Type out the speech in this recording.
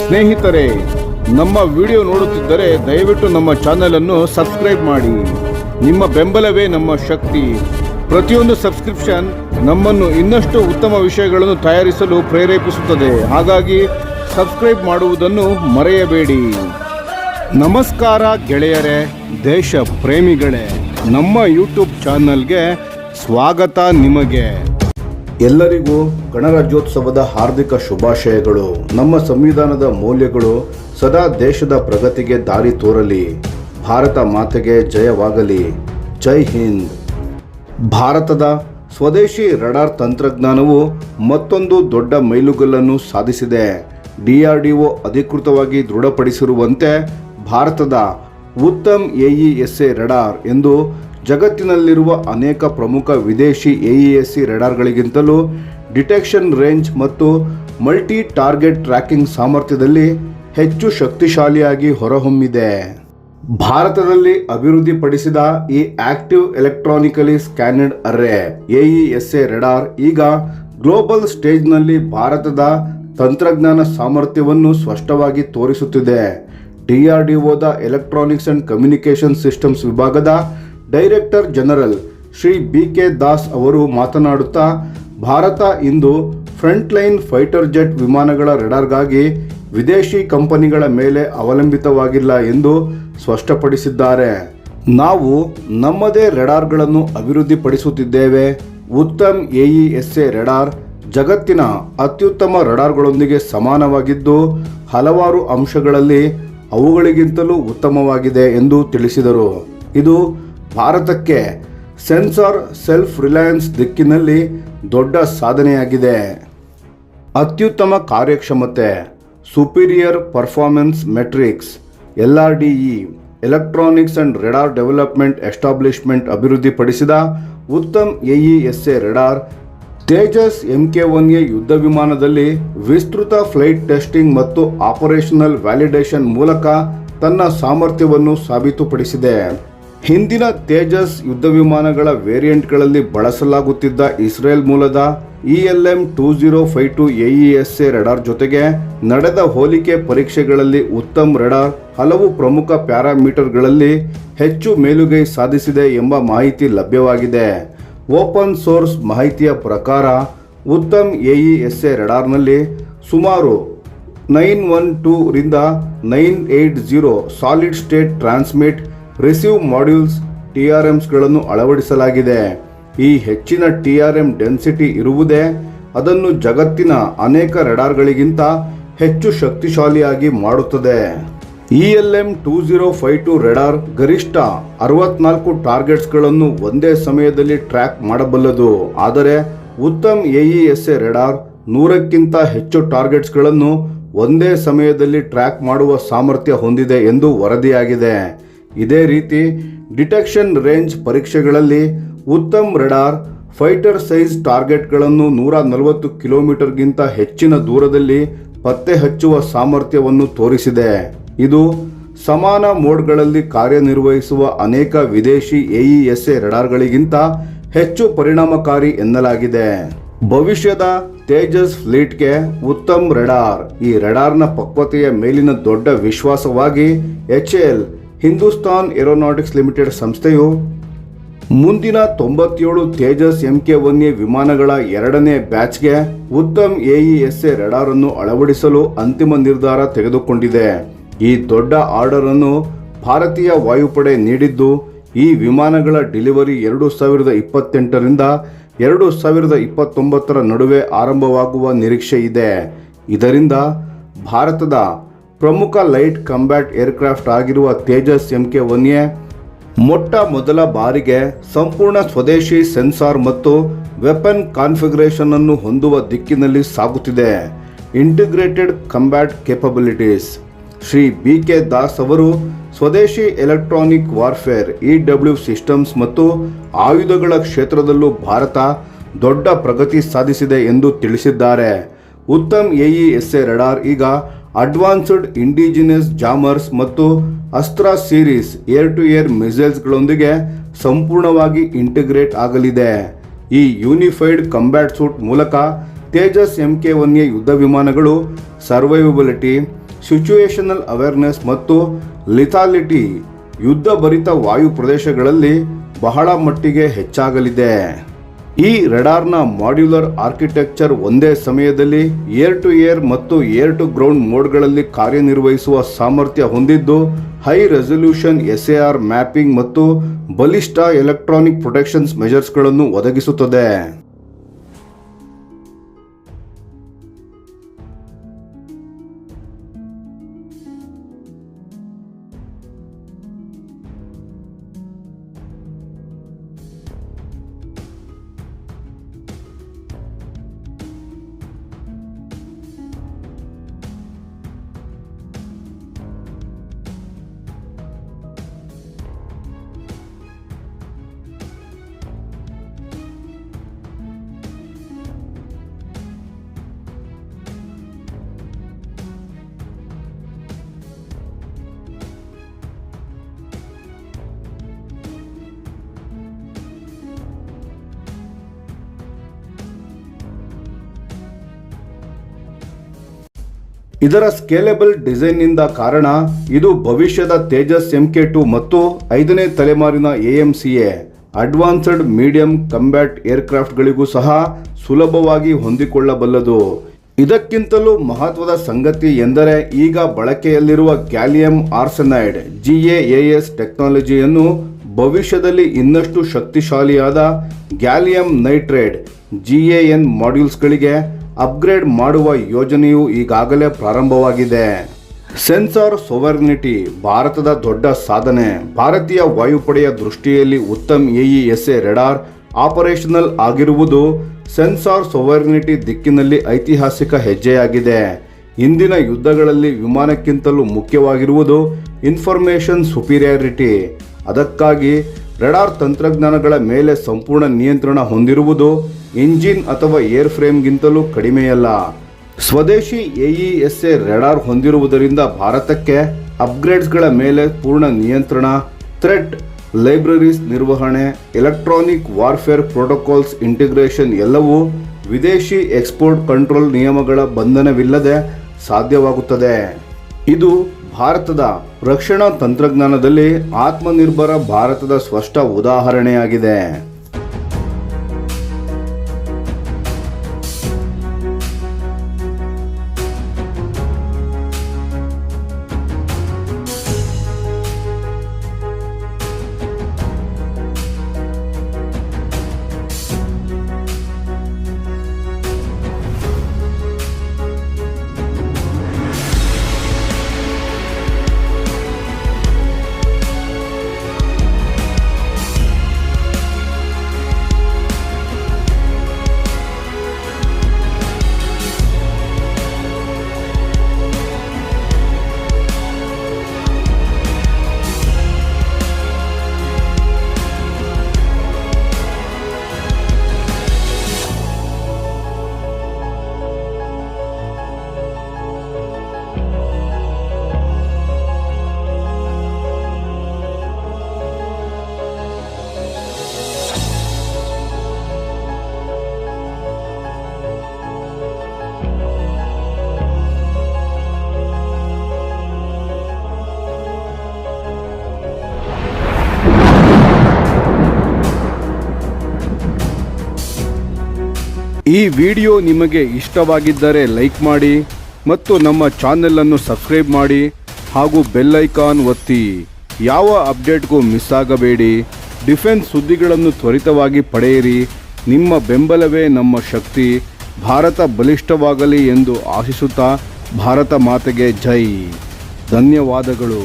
ಸ್ನೇಹಿತರೆ, ನಮ್ಮ ವಿಡಿಯೋ ನೋಡುತ್ತಿದ್ದರೆ ದಯವಿಟ್ಟು ನಮ್ಮ ಚಾನೆಲನ್ನು ಸಬ್ಸ್ಕ್ರೈಬ್ ಮಾಡಿ. ನಿಮ್ಮ ಬೆಂಬಲವೇ ನಮ್ಮ ಶಕ್ತಿ. ಪ್ರತಿಯೊಂದು ಸಬ್ಸ್ಕ್ರಿಪ್ಷನ್ ನಮ್ಮನ್ನು ಇನ್ನಷ್ಟು ಉತ್ತಮ ವಿಷಯಗಳನ್ನು ತಯಾರಿಸಲು ಪ್ರೇರೇಪಿಸುತ್ತದೆ. ಹಾಗಾಗಿ ಸಬ್ಸ್ಕ್ರೈಬ್ ಮಾಡುವುದನ್ನು ಮರೆಯಬೇಡಿ. ನಮಸ್ಕಾರ ಗೆಳೆಯರೇ, ದೇಶ ಪ್ರೇಮಿಗಳೇ, ನಮ್ಮ ಯೂಟ್ಯೂಬ್ ಚಾನಲ್ಗೆ ಸ್ವಾಗತ. ನಿಮಗೆ ಎಲ್ಲರಿಗೂ ಗಣರಾಜ್ಯೋತ್ಸವದ ಹಾರ್ದಿಕ ಶುಭಾಶಯಗಳು. ನಮ್ಮ ಸಂವಿಧಾನದ ಮೌಲ್ಯಗಳು ಸದಾ ದೇಶದ ಪ್ರಗತಿಗೆ ದಾರಿ ತೋರಲಿ. ಭಾರತ ಮಾತೆಗೆ ಜಯವಾಗಲಿ. ಜೈ ಹಿಂದ್. ಭಾರತದ ಸ್ವದೇಶಿ ರಡಾರ್ ತಂತ್ರಜ್ಞಾನವು ಮತ್ತೊಂದು ದೊಡ್ಡ ಮೈಲುಗಲ್ಲನ್ನು ಸಾಧಿಸಿದೆ. DRDO ಅಧಿಕೃತವಾಗಿ ದೃಢಪಡಿಸಿರುವಂತೆ ಭಾರತದ ಉತ್ತಮ್ AESA ರಡಾರ್ ಎಂದು ಜಗತ್ತಿನಲ್ಲಿರುವ ಅನೇಕ ಪ್ರಮುಖ ವಿದೇಶಿ AESC ರಡಾರ್ಗಳಿಗಿಂತಲೂ ಡಿಟೆಕ್ಷನ್ ರೇಂಜ್ ಮತ್ತು ಮಲ್ಟಿ ಟಾರ್ಗೆಟ್ ಟ್ರ್ಯಾಕಿಂಗ್ ಸಾಮರ್ಥ್ಯದಲ್ಲಿ ಹೆಚ್ಚು ಶಕ್ತಿಶಾಲಿಯಾಗಿ ಹೊರಹೊಮ್ಮಿದೆ. ಭಾರತದಲ್ಲಿ ಅಭಿವೃದ್ಧಿಪಡಿಸಿದ ಈ active electronically scanned array AESA radar ಈಗ ಗ್ಲೋಬಲ್ ಸ್ಟೇಜ್ನಲ್ಲಿ ಭಾರತದ ತಂತ್ರಜ್ಞಾನ ಸಾಮರ್ಥ್ಯವನ್ನು ಸ್ಪಷ್ಟವಾಗಿ ತೋರಿಸುತ್ತಿದೆ. DRDOದ ಎಲೆಕ್ಟ್ರಾನಿಕ್ಸ್ ಅಂಡ್ ಕಮ್ಯುನಿಕೇಷನ್ ಸಿಸ್ಟಮ್ಸ್ ವಿಭಾಗದ director general Shri BK Das ಅವರು ಮಾತನಾಡುತ್ತಾ, ಭಾರತ ಇಂದು ಫ್ರಂಟ್ಲೈನ್ ಫೈಟರ್ ಜೆಟ್ ವಿಮಾನಗಳ ರಡಾರ್ಗಾಗಿ ವಿದೇಶಿ ಕಂಪನಿಗಳ ಮೇಲೆ ಅವಲಂಬಿತವಾಗಿಲ್ಲ ಎಂದು ಸ್ಪಷ್ಟಪಡಿಸಿದ್ದಾರೆ. ನಾವು ನಮ್ಮದೇ ರಡಾರ್ಗಳನ್ನು ಅಭಿವೃದ್ಧಿಪಡಿಸುತ್ತಿದ್ದೇವೆ. ಉತ್ತಮ್ AESA ರಡಾರ್ ಜಗತ್ತಿನ ಅತ್ಯುತ್ತಮ ರಡಾರ್ಗಳೊಂದಿಗೆ ಸಮಾನವಾಗಿದ್ದು ಹಲವಾರು ಅಂಶಗಳಲ್ಲಿ ಅವುಗಳಿಗಿಂತಲೂ ಉತ್ತಮವಾಗಿದೆ ಎಂದು ತಿಳಿಸಿದರು. ಇದು ಭಾರತಕ್ಕೆ ಸೆನ್ಸಾರ್ ಸೆಲ್ಫ್ ರಿಲಯನ್ಸ್ ದಿಕ್ಕಿನಲ್ಲಿ ದೊಡ್ಡ ಸಾಧನೆಯಾಗಿದೆ. ಅತ್ಯುತ್ತಮ ಕಾರ್ಯಕ್ಷಮತೆ, superior performance metrics, LRDE electronics and radar development establishment ಅಭಿವೃದ್ಧಿಪಡಿಸಿದ Uttam AESA radar Tejas MK1A ಯುದ್ಧ ವಿಮಾನದಲ್ಲಿ ವಿಸ್ತೃತ ಫ್ಲೈಟ್ ಟೆಸ್ಟಿಂಗ್ ಮತ್ತು ಆಪರೇಷನಲ್ ವ್ಯಾಲಿಡೇಷನ್ ಮೂಲಕ ತನ್ನ ಸಾಮರ್ಥ್ಯವನ್ನು ಸಾಬೀತುಪಡಿಸಿದೆ. ಹಿಂದಿನ ತೇಜಸ್ ಯುದ್ಧ ವಿಮಾನಗಳ ವೇರಿಯಂಟ್ಗಳಲ್ಲಿ ಬಳಸಲಾಗುತ್ತಿದ್ದ ಇಸ್ರೇಲ್ ಮೂಲದ ELM-2052 AESA ರಡಾರ್ ಜೊತೆಗೆ ನಡೆದ ಹೋಲಿಕೆ ಪರೀಕ್ಷೆಗಳಲ್ಲಿ ಉತ್ತಮ್ ರಡಾರ್ ಹಲವು ಪ್ರಮುಖ ಪ್ಯಾರಾಮೀಟರ್ಗಳಲ್ಲಿ ಹೆಚ್ಚು ಮೇಲುಗೈ ಸಾಧಿಸಿದೆ ಎಂಬ ಮಾಹಿತಿ ಲಭ್ಯವಾಗಿದೆ. ಓಪನ್ ಸೋರ್ಸ್ ಮಾಹಿತಿಯ ಪ್ರಕಾರ ಉತ್ತಮ್ AESA ರಡಾರ್ನಲ್ಲಿ ಸುಮಾರು 912 ರಿಂದ 980 solid state transmit receive modules TRMsಗಳನ್ನು ಅಳವಡಿಸಲಾಗಿದೆ. ಈ ಹೆಚ್ಚಿನ TRM ಡೆನ್ಸಿಟಿ ಇರುವುದೇ ಅದನ್ನು ಜಗತ್ತಿನ ಅನೇಕ ರಡಾರ್ಗಳಿಗಿಂತ ಹೆಚ್ಚು ಶಕ್ತಿಶಾಲಿಯಾಗಿ ಮಾಡುತ್ತದೆ. ELM-2052 ರಡಾರ್ ಗರಿಷ್ಠ 64 ಟಾರ್ಗೆಟ್ಸ್ಗಳನ್ನು ಒಂದೇ ಸಮಯದಲ್ಲಿ ಟ್ರ್ಯಾಕ್ ಮಾಡಬಲ್ಲದು. ಆದರೆ ಉತ್ತಮ್ AESA ರಡಾರ್ 100ಕ್ಕಿಂತ ಹೆಚ್ಚು ಟಾರ್ಗೆಟ್ಸ್ಗಳನ್ನು ಒಂದೇ ಸಮಯದಲ್ಲಿ ಟ್ರ್ಯಾಕ್ ಮಾಡುವ ಸಾಮರ್ಥ್ಯ ಹೊಂದಿದೆ ಎಂದು ವರದಿಯಾಗಿದೆ. ಇದೇ ರೀತಿ ಡಿಟೆಕ್ಷನ್ ರೇಂಜ್ ಪರೀಕ್ಷೆಗಳಲ್ಲಿ ಉತ್ತಮ್ ರಡಾರ್ ಫೈಟರ್ ಸೈಜ್ ಟಾರ್ಗೆಟ್ಗಳನ್ನು 140 ಕಿಲೋಮೀಟರ್ಗಿಂತ ಹೆಚ್ಚಿನ ದೂರದಲ್ಲಿ ಪತ್ತೆ ಹಚ್ಚುವ ಸಾಮರ್ಥ್ಯವನ್ನು ತೋರಿಸಿದೆ. ಇದು ಸಮಾನ ಮೋಡ್ಗಳಲ್ಲಿ ಕಾರ್ಯನಿರ್ವಹಿಸುವ ಅನೇಕ ವಿದೇಶಿ AESA ರಡಾರ್ಗಳಿಗಿಂತ ಹೆಚ್ಚು ಪರಿಣಾಮಕಾರಿ ಎನ್ನಲಾಗಿದೆ. ಭವಿಷ್ಯದ ತೇಜಸ್ ಫ್ಲೀಟ್ಗೆ ಉತ್ತಮ್ ರಡಾರ್ ಈ ರಡಾರ್ನ ಪಕ್ವತೆಯ ಮೇಲಿನ ದೊಡ್ಡ ವಿಶ್ವಾಸವಾಗಿ HAL ಹಿಂದೂಸ್ತಾನ್ ಏರೋನಾಟಿಕ್ಸ್ ಲಿಮಿಟೆಡ್ ಸಂಸ್ಥೆಯು ಮುಂದಿನ 97 ತೇಜಸ್ MK1A ವಿಮಾನಗಳ ಎರಡನೇ ಬ್ಯಾಚ್ಗೆ ಉತ್ತಮ್ AESA ರಡಾರ್ ಅನ್ನು ಅಳವಡಿಸಲು ಅಂತಿಮ ನಿರ್ಧಾರ ತೆಗೆದುಕೊಂಡಿದೆ. ಈ ದೊಡ್ಡ ಆರ್ಡರ್ ಅನ್ನು ಭಾರತೀಯ ವಾಯುಪಡೆ ನೀಡಿದ್ದು, ಈ ವಿಮಾನಗಳ ಡೆಲಿವರಿ 2028 ರಿಂದ 2029 ನಡುವೆ ಆರಂಭವಾಗುವ ನಿರೀಕ್ಷೆ ಇದೆ. ಇದರಿಂದ ಭಾರತದ ಪ್ರಮುಖ ಲೈಟ್ ಕಂಬ್ಯಾಟ್ ಏರ್ಕ್ರಾಫ್ಟ್ ಆಗಿರುವ ತೇಜಸ್ MK1A ಮೊಟ್ಟ ಮೊದಲ ಬಾರಿಗೆ ಸಂಪೂರ್ಣ ಸ್ವದೇಶಿ ಸೆನ್ಸಾರ್ ಮತ್ತು ವೆಪನ್ ಕಾನ್ಫಿಗರೇಷನ್ ಅನ್ನು ಹೊಂದುವ ದಿಕ್ಕಿನಲ್ಲಿ ಸಾಗುತ್ತಿದೆ. Integrated combat capabilities. Shri BK Das ಅವರು ಸ್ವದೇಶಿ ಎಲೆಕ್ಟ್ರಾನಿಕ್ ವಾರ್ಫೇರ್ EW ಸಿಸ್ಟಮ್ಸ್ ಮತ್ತು ಆಯುಧಗಳ ಕ್ಷೇತ್ರದಲ್ಲೂ ಭಾರತ ದೊಡ್ಡ ಪ್ರಗತಿ ಸಾಧಿಸಿದೆ ಎಂದು ತಿಳಿಸಿದ್ದಾರೆ. ಉತ್ತಮ್ AESA ರಡಾರ್ ಈಗ ಅಡ್ವಾನ್ಸ್ಡ್ ಇಂಡಿಜಿನಸ್ ಜಾಮರ್ಸ್ ಮತ್ತು ಅಸ್ತ್ರ ಸೀರೀಸ್ ಏರ್ ಟು ಏರ್ ಮಿಸೈಲ್ಸ್ಗಳೊಂದಿಗೆ ಸಂಪೂರ್ಣವಾಗಿ ಇಂಟಿಗ್ರೇಟ್ ಆಗಲಿದೆ. ಈ ಯೂನಿಫೈಡ್ ಕಂಬ್ಯಾಟ್ ಸೂಟ್ ಮೂಲಕ ತೇಜಸ್ MK1A ಯುದ್ಧ ವಿಮಾನಗಳು ಸರ್ವೈವಬಿಲಿಟಿ, ಸಿಚುಯೇಷನಲ್ ಅವೇರ್ನೆಸ್ ಮತ್ತು ಲಿಥಾಲಿಟಿ ಯುದ್ಧ ಭರಿತ ವಾಯು ಪ್ರದೇಶಗಳಲ್ಲಿ ಬಹಳ ಮಟ್ಟಿಗೆ ಹೆಚ್ಚಾಗಲಿದೆ. ಈ ರೆಡಾರ್ನ ಮಾಡ್ಯುಲರ್ ಆರ್ಕಿಟೆಕ್ಚರ್ ಒಂದೇ ಸಮಯದಲ್ಲಿ ಏರ್ ಟು ಏರ್ ಮತ್ತು ಏರ್ ಟು ಗ್ರೌಂಡ್ ಮೋಡ್ಗಳಲ್ಲಿ ಕಾರ್ಯನಿರ್ವಹಿಸುವ ಸಾಮರ್ಥ್ಯ ಹೊಂದಿದ್ದು ಹೈ ರೆಸಲ್ಯೂಷನ್ SAR ಮ್ಯಾಪಿಂಗ್ ಮತ್ತು ಬಲಿಷ್ಠ ಎಲೆಕ್ಟ್ರಾನಿಕ್ ಪ್ರೊಟೆಕ್ಷನ್ಸ್ ಮೆಜರ್ಸ್ಗಳನ್ನು ಒದಗಿಸುತ್ತದೆ. ಇದರ ಸ್ಕೇಲೆಬಲ್ ಡಿಸೈನ್ನಿಂದ ಕಾರಣ ಇದು ಭವಿಷ್ಯದ ತೇಜಸ್ MK2 ಮತ್ತು 5ನೇ ತಲೆಮಾರಿನ AMCA ಅಡ್ವಾನ್ಸ್ಡ್ ಮೀಡಿಯಂ ಕಂಬ್ಯಾಟ್ ಏರ್ಕ್ರಾಫ್ಟ್ಗಳಿಗೂ ಸಹ ಸುಲಭವಾಗಿ ಹೊಂದಿಕೊಳ್ಳಬಲ್ಲದು. ಇದಕ್ಕಿಂತಲೂ ಮಹತ್ವದ ಸಂಗತಿ ಎಂದರೆ ಈಗ ಬಳಕೆಯಲ್ಲಿರುವ ಗ್ಯಾಲಿಯಂ ಆರ್ಸೆನೈಡ್ GAAS ಟೆಕ್ನಾಲಜಿಯನ್ನು ಭವಿಷ್ಯದಲ್ಲಿ ಇನ್ನಷ್ಟು ಶಕ್ತಿಶಾಲಿಯಾದ ಗ್ಯಾಲಿಯಂ ನೈಟ್ರೇಟ್ GAN ಮಾಡ್ಯೂಲ್ಸ್ಗಳಿಗೆ ಅಪ್ಗ್ರೇಡ್ ಮಾಡುವ ಯೋಜನೆಯು ಈಗಾಗಲೇ ಪ್ರಾರಂಭವಾಗಿದೆ. ಸೆನ್ಸಾರ್ ಸೋವರ್ನಿಟಿ ಭಾರತದ ದೊಡ್ಡ ಸಾಧನೆ. ಭಾರತೀಯ ವಾಯುಪಡೆಯ ದೃಷ್ಟಿಯಲ್ಲಿ ಉತ್ತಮ್ AESA ರೆಡಾರ್ ಆಪರೇಷನಲ್ ಆಗಿರುವುದು ಸೆನ್ಸಾರ್ ಸೋವರ್ನಿಟಿ ದಿಕ್ಕಿನಲ್ಲಿ ಐತಿಹಾಸಿಕ ಹೆಜ್ಜೆಯಾಗಿದೆ. ಇಂದಿನ ಯುದ್ಧಗಳಲ್ಲಿ ವಿಮಾನಕ್ಕಿಂತಲೂ ಮುಖ್ಯವಾಗಿರುವುದು ಇನ್ಫಾರ್ಮೇಷನ್ ಸುಪೀರಿಯಾರಿಟಿ. ಅದಕ್ಕಾಗಿ ರೆಡಾರ್ ತಂತ್ರಜ್ಞಾನಗಳ ಮೇಲೆ ಸಂಪೂರ್ಣ ನಿಯಂತ್ರಣ ಹೊಂದಿರುವುದು ಇಂಜಿನ್ ಅಥವಾ ಏರ್ ಫ್ರೇಮ್ಗಿಂತಲೂ ಕಡಿಮೆಯಲ್ಲ. ಸ್ವದೇಶಿ AESA ರೆಡಾರ್ ಹೊಂದಿರುವುದರಿಂದ ಭಾರತಕ್ಕೆ ಅಪ್ಗ್ರೇಡ್ಸ್ಗಳ ಮೇಲೆ ಪೂರ್ಣ ನಿಯಂತ್ರಣ, ಥ್ರೆಟ್ ಲೈಬ್ರರೀಸ್ ನಿರ್ವಹಣೆ, ಎಲೆಕ್ಟ್ರಾನಿಕ್ ವಾರ್ಫೇರ್ ಪ್ರೋಟೋಕಾಲ್ಸ್ ಇಂಟಿಗ್ರೇಷನ್ ಎಲ್ಲವೂ ವಿದೇಶಿ ಎಕ್ಸ್ಪೋರ್ಟ್ ಕಂಟ್ರೋಲ್ ನಿಯಮಗಳ ಬಂಧನವಿಲ್ಲದೆ ಸಾಧ್ಯವಾಗುತ್ತದೆ. ಇದು ಭಾರತದ ರಕ್ಷಣಾ ತಂತ್ರಜ್ಞಾನದಲ್ಲಿ ಆತ್ಮನಿರ್ಭರ ಭಾರತದ ಸ್ಪಷ್ಟ ಉದಾಹರಣೆಯಾಗಿದೆ. ಈ ವಿಡಿಯೋ ನಿಮಗೆ ಇಷ್ಟವಾಗಿದ್ದರೆ ಲೈಕ್ ಮಾಡಿ ಮತ್ತು ನಮ್ಮ ಚಾನೆಲನ್ನು ಸಬ್ಸ್ಕ್ರೈಬ್ ಮಾಡಿ ಹಾಗೂ ಬೆಲ್ ಐಕಾನ್ ಒತ್ತಿ. ಯಾವ ಅಪ್ಡೇಟ್ಗೂ ಮಿಸ್ ಆಗಬೇಡಿ. ಡಿಫೆನ್ಸ್ ಸುದ್ದಿಗಳನ್ನು ತ್ವರಿತವಾಗಿ ಪಡೆಯಿರಿ. ನಿಮ್ಮ ಬೆಂಬಲವೇ ನಮ್ಮ ಶಕ್ತಿ. ಭಾರತ ಬಲಿಷ್ಠವಾಗಲಿ ಎಂದು ಆಶಿಸುತ್ತಾ ಭಾರತ ಮಾತೆಗೆ ಜೈ. ಧನ್ಯವಾದಗಳು.